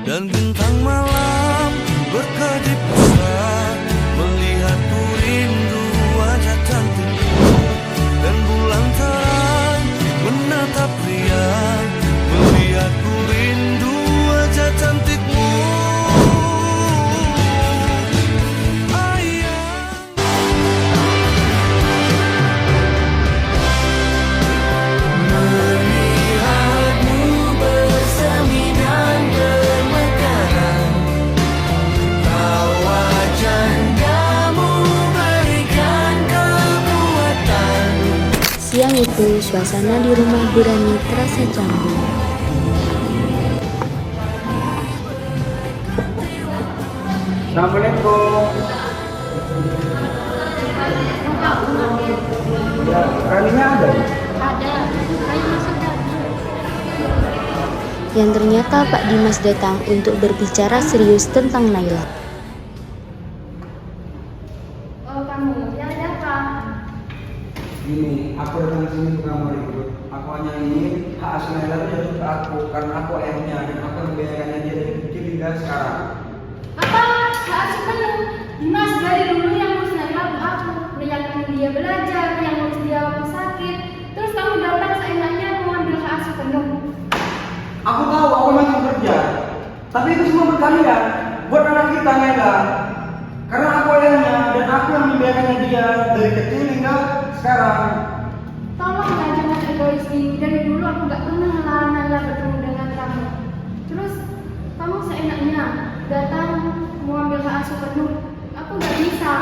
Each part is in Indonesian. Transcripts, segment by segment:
dan bintang malam berkedip besar. Melihatku rindu wajah cantikmu, dan bulan terang menatap riang. Melihatku rindu wajah cantikmu. Siang itu, suasana di rumah Bu Rani terasa canggung. Assalamualaikum. Ya, Raninya ada? Ada. Ayo masuk Kak. Yang ternyata Pak Dimas datang untuk berbicara serius tentang Naila. Oh kamu, ya ada apa? Gini, aku datang sini bukan mau ribut. Aku hanya ingin hak asuh Naila itu jatuh ke aku karena aku ayahnya dan aku membiayakannya dia dari kecil hingga sekarang. Apa? Hak asuh penuh. Dimas dari dulu yang ngurus Naila bu aku, yang dia belajar, yang ngurus dia waktu sakit. Terus kamu datang seenaknya mau ambil hak asuh penuh. Aku tahu aku masih kerja, tapi itu semua buat kalian, buat anak kita Naila. Karena aku ayahnya dan aku yang membiayakannya dia dari kecil hingga sekarang. Tolonglah jangan egois gini. Dari dulu aku gak pernah ngelarang Naila bertemu dengan kamu. Terus kamu seenaknya datang mau ambil hak asuh penuh. Aku gak bisa.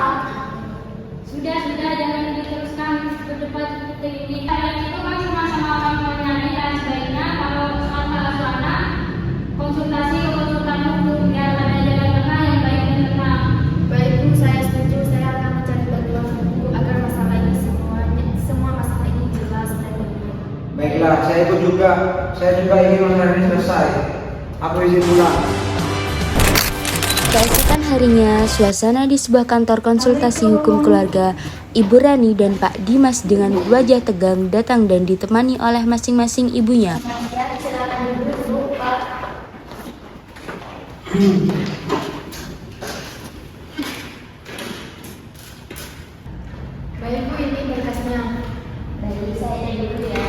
Sudah, jangan diteruskan ke depan seperti ini. Kalian itu kan sama-sama orang tuanya, dan sebaiknya kalau soal hak asuh anak, konsultasi ke konsultan hukum biar ada jalan tengah yang baik dan tenang. Baik Bu, saya setuju. Saya akan mencari bantuan Bu agar masalah ini semua masalah ini jelas dan benar. Baiklah, saya ikut juga. Saya juga ingin masalah ini selesai. Aku izin pulang. Keesokan harinya, suasana di sebuah kantor konsultasi hukum keluarga, Ibu Rani dan Pak Dimas dengan wajah tegang datang dan ditemani oleh masing-masing ibunya. Ya, silakan duduk Bu, Pak. Baik Bu, ini berkasnya. Baik, saya dulu ya.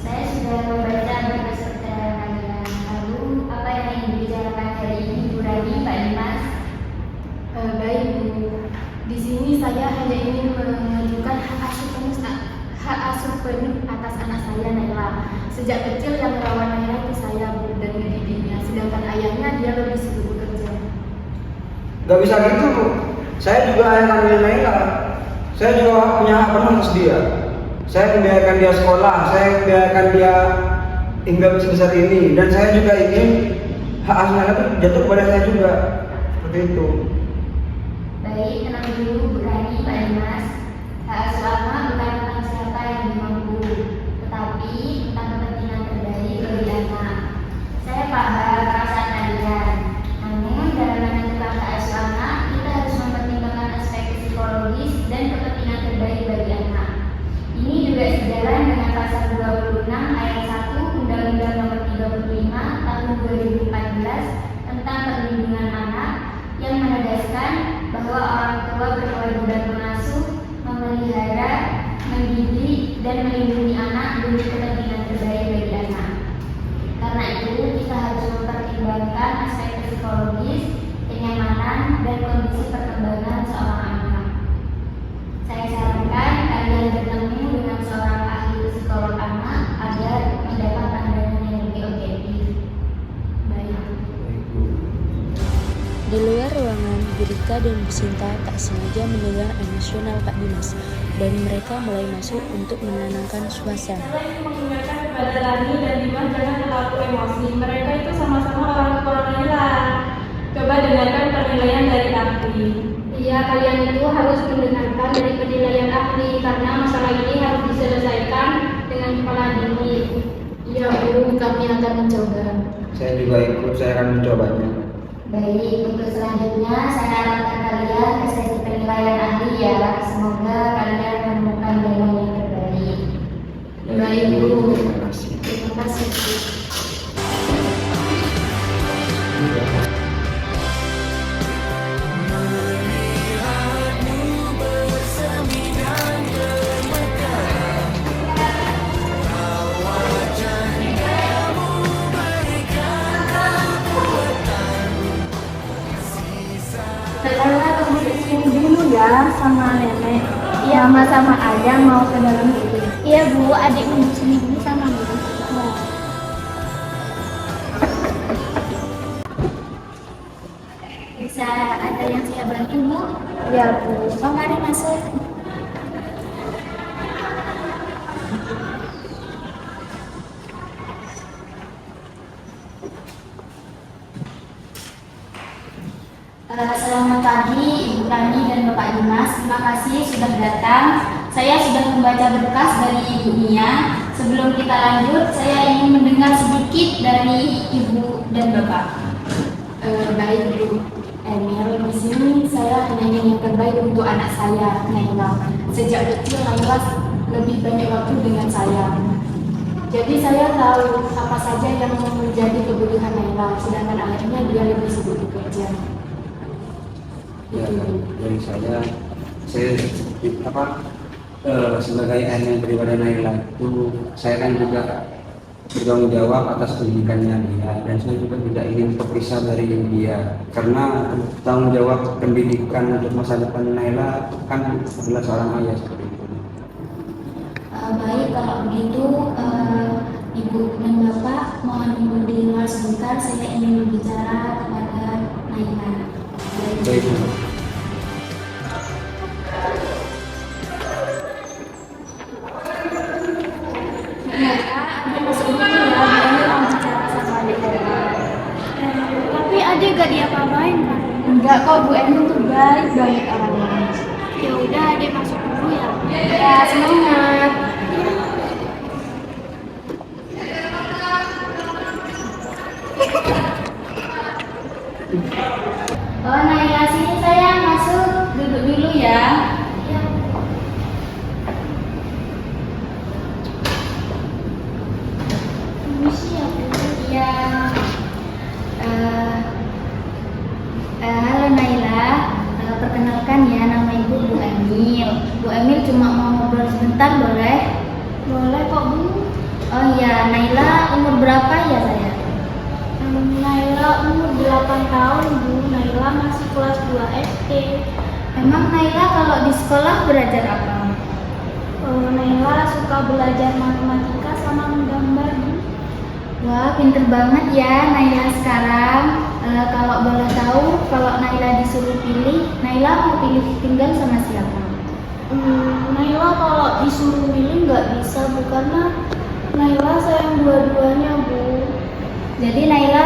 Saya sudah membaca berkas keterangan kalian. Lalu, apa yang ingin dibicarakan hari ini, Bu Rani, Pak Dimas? Baik Bu, di sini saya hanya ingin mengajukan hak asuh penuh atas anak saya Naila. Sejak kecil yang merawat Naila itu saya Bu dan ngedidiknya, sedangkan ayahnya dia lebih sibuk bekerja. Gak bisa gitu, Bu. Saya juga ayah kandungnya Naila. Saya juga punya hak penuh atas dia. Saya membiarkan dia sekolah, saya membiarkan dia hingga sebesar ini, dan saya juga ingin hak asuh Naila itu jatuh kepada saya juga. Seperti itu. Baik, tenang dulu Bu Rani, Pak Dimas. Hak asuh anak bukan tentang siapa yang dimampu, tetapi tentang kepentingan terbaik bagi anak. Saya paham perasaan kalian. Namun dalam menentukan hak asuh anak, kita harus mempertimbangkan aspek psikologis dan kepentingan terbaik bagi anak. Ini juga sejalan dengan pasal 26 ayat 1 Undang-Undang Nomor 35 Tahun 2014 tentang perlindungan anak yang menegaskan bahwa orang tua berkewajiban mengasuh, memelihara, mendidik, dan melindungi anak demi kepentingan terbaik bagi anak. Karena itu, kita harus mempertimbangkan aspek psikologis, kenyamanan, dan kondisi perkembangan seorang anak. Saya sarankan kalian bertemu dengan seorang ahli psikolog anak agar mendapat pandangan yang lebih objektif. Baik. Di luar ruangan, Bu Rika dan Bu Sinta tak sengaja mendengar emosional Pak Dimas, dan mereka mulai masuk untuk menenangkan suasana. Saya mengingatkan kepada Rani dan Dimas jangan terlalu emosi. Mereka itu sama-sama orang tua Naila. Coba dengarkan penilaian dari ahli. Iya, kalian itu harus mendengarkan dari penilaian ahli karena masalah ini harus diselesaikan dengan kepala dingin. Iya Bu, kami akan mencoba. Saya juga ikut, saya akan mencobanya. Baik, untuk selanjutnya saya harapkan kalian ke sesi Naila sama nenek. Iya, sama-sama aja mau ke dalam dulu. Iya Bu, adik mau sini dulu sama Bu. Bisa ada yang saya bantu, Bu? Iya Bu. Oh, mari masuk. Selamat pagi Ibu Rani dan Bapak Dimas. Terima kasih sudah datang. Saya sudah membaca berkas dari Ibu Nia. Sebelum kita lanjut, saya ingin mendengar sedikit dari Ibu dan Bapak. Baik Bu Emil, di sini saya hanya ingin yang terbaik untuk anak saya, Naila. Sejak kecil Naila lebih banyak waktu dengan saya. Jadi saya tahu apa saja yang menjadi kebutuhan Naila, sedangkan anaknya dia lebih sibuk bekerja. Ya, dari saya sebagai ayah yang beribadah Naila itu, saya kan juga bertanggung jawab atas pendidikannya dia, dan saya juga tidak ingin terpisah dari dia, karena tanggung jawab pendidikan untuk masa depan Naila kan adalah seorang ayah seperti itu. Baik, kalau begitu Ibu dan Bapak mohon tunggu di luar sebentar. Saya ingin berbicara kepada Naila. Baik. Tapi adik gak diapa-apain kan? Enggak kok, Bu Emil tuh baik banget orangnya. Ya udah adik masuk dulu ya. Ya, semangat. Oh, Naila, sini sayang, masuk. Duduk dulu ya. Permisi ya Bu. Iya. Halo Naila, perkenalkan ya, nama Ibu Bu Emil. Bu Emil cuma mau ngobrol sebentar, boleh? Boleh kok Bu. Oh iya, Naila umur berapa ya saya? Naila umur 8 tahun Bu. Naila masih kelas 2 SD. Emang Naila kalau di sekolah belajar apa? Naila suka belajar matematika sama menggambar Bu. Wah, pinter banget ya Naila sekarang. Kalau boleh tahu, kalau Naila disuruh pilih, Naila mau pilih tinggal sama siapa? Naila kalau disuruh milih nggak bisa Bu, karena Naila sayang dua-duanya Bu. Jadi Naila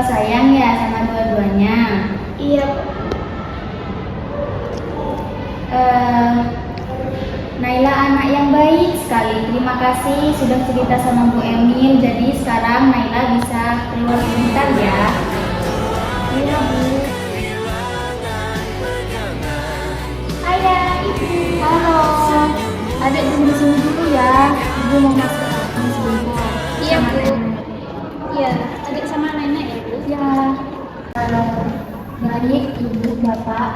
sayang ya sama dua-duanya. Iya. Naila anak yang baik sekali. Terima kasih sudah cerita sama Bu Emil. Jadi sekarang Naila bisa keluar sebentar ya. Iya Bu. Hai Ibu. Halo. Adik tunggu di sini dulu ya. Ibu mau masuk kelas sebentar. Iya, Sama Bu. nenek. Iya, adik sama nenek ya Bu. Ya. Baik Ibu Bapak,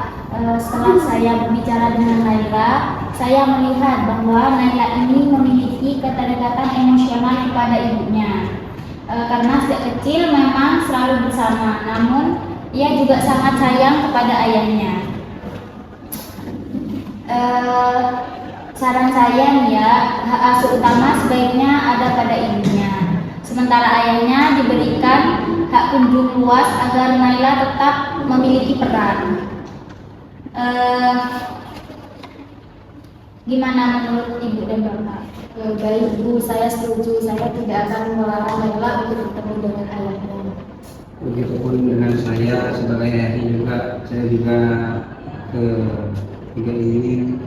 setelah saya berbicara dengan Naila, saya melihat bahwa Naila ini memiliki keterikatan emosional kepada ibunya. Karena sejak kecil memang selalu bersama, namun ia juga sangat sayang kepada ayahnya. Saran saya nih ya, hak asuh utama sebaiknya ada pada ibunya. Sementara ayahnya diberikan hak kunjung luas agar Naila tetap memiliki peran. Gimana menurut Ibu dan Bapak? Baik Bu, saya setuju. Saya tidak akan melarang Naila untuk bertemu dengan ayahnya. Begitupun dengan saya sebagai ayahnya juga, saya juga tidak ingin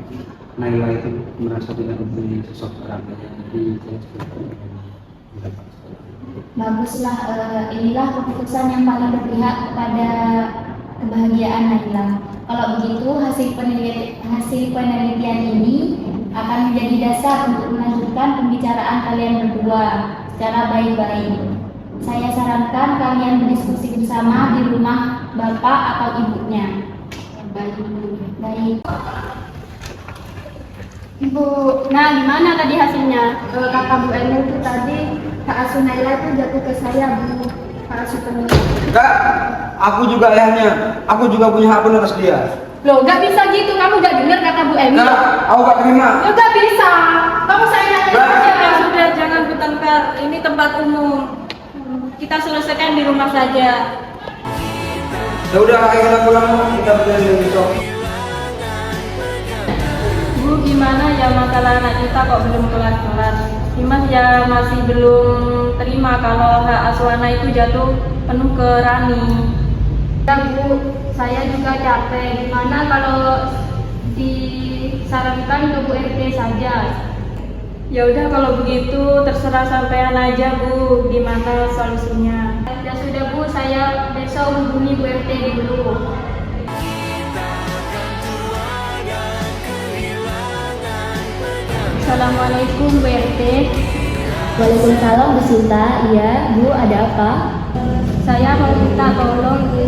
Naila itu merasa tidak mempunyai sosok orang ayah. Jadi saya setuju. Baguslah, inilah keputusan yang paling berpihak kepada kebahagiaan Naila. Kalau begitu hasil penelitian ini akan menjadi dasar untuk melanjutkan pembicaraan kalian berdua secara baik-baik. Saya sarankan kalian berdiskusi bersama di rumah bapak atau ibunya. Baik Bu. Baik. Ibu, nah gimana tadi hasilnya? Kata Bu Emil itu tadi hak asuh Naila itu jatuh ke saya Bu. Hak asuh penuh. Enggak, aku juga ayahnya. Aku juga punya hak penuh atas dia. Loh, gak bisa gitu. Kamu gak dengar kata Bu Emi? Enggak, aku gak terima. Ya gak bisa. Kamu sayang Enggak. Ya sudah, jangan bertengkar. Ini tempat umum. Kita selesaikan di rumah saja. Ya udah, ayo kita pulang, kita berjalan besok. Bu, gimana ya masalah anak kita kok belum kelar-kelar? Dimas ya masih belum terima kalau hak asuh anak itu jatuh penuh ke Rani. Ya Bu, saya juga capek. Gimana kalau disarankan ke Bu RT saja? Ya udah kalau begitu terserah sampean aja Bu, gimana solusinya? Ya sudah Bu, saya besok hubungi Bu RT dulu. Assalamualaikum Bu RT. Waalaikumsalam Bu Sinta. Iya Bu, ada apa? Saya mau minta tolong Bu.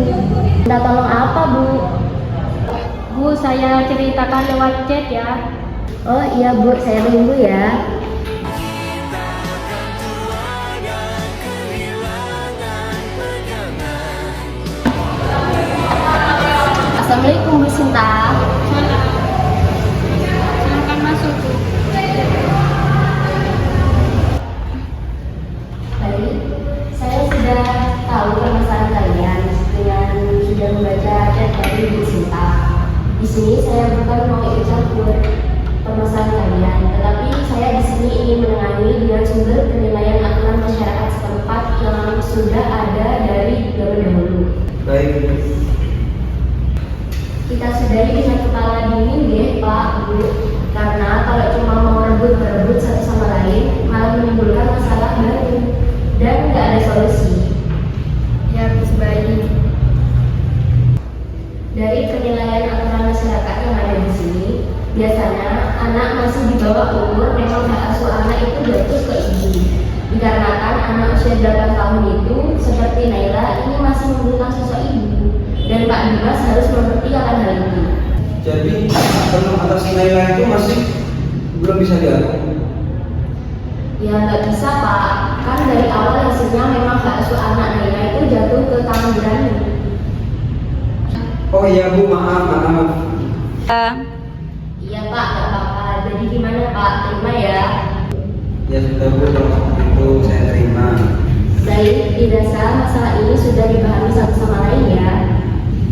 Minta tolong apa Bu? Bu, saya ceritakan lewat chat ya. Oh iya Bu, saya tunggu ya. Assalamualaikum Bu Sinta. Silakan masuk Bu. Baik, saya sudah tahu permasalahan kalian dengan sudah membaca chat dari Bu Sinta. Di sini saya bukan mau ikut campur permasalahan kalian, tetapi saya di sini ingin menangani dengan sumber penilaian aturan masyarakat setempat yang sudah ada dari zaman dahulu. Baik. Kita sudahi dengan kepala dingin deh Pak Bu, karena kalau cuma mau berebut satu sama lain malah menimbulkan masalah baru dan nggak ada solusi. Ya Bu, baik. Dari penilaian aturan masyarakat yang ada di sini, biasanya anak masih di bawah umur memang hak asuh anak itu jatuh ke ibu. Dikarenakan anak usia 8 tahun itu seperti Naila ini masih membutuhkan sosok ibu, dan Pak Dimas harus mengerti akan hal itu. Jadi, penuh atas Naila itu masih belum bisa diatur. Ya nggak bisa Pak, kan dari awal hasilnya memang hak asuh anak Naila itu jatuh ke tangan Berani. Oh iya Bu, maaf. Iya Pak, nggak apa-apa. Jadi gimana Pak, terima ya? Ya sudah Bu, kalau seperti itu saya terima. Baik, dirasa masalah ini sudah dipahami satu sama lain ya.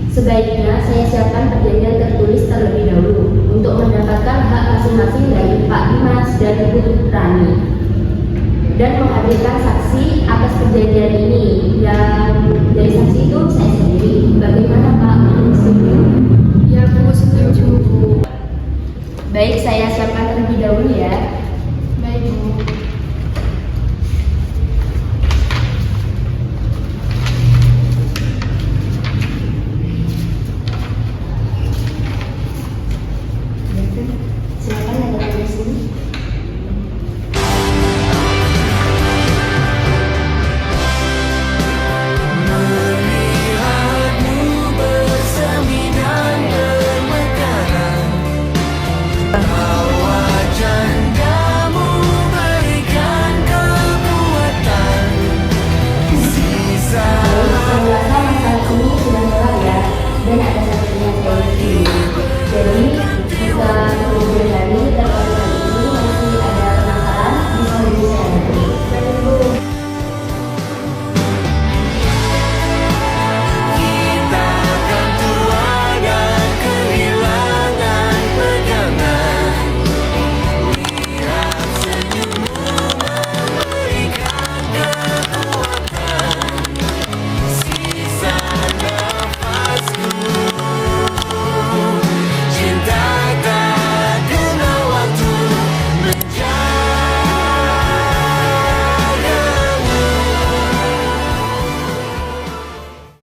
Sebaiknya saya siapkan perjanjian tertulis terlebih dahulu untuk mendapatkan hak masing-masing dari Pak Dimas dan Ibu Rani, dan menghadirkan saksi atas perjanjian ini. Dan dari saksi itu saya sendiri. Bagaimana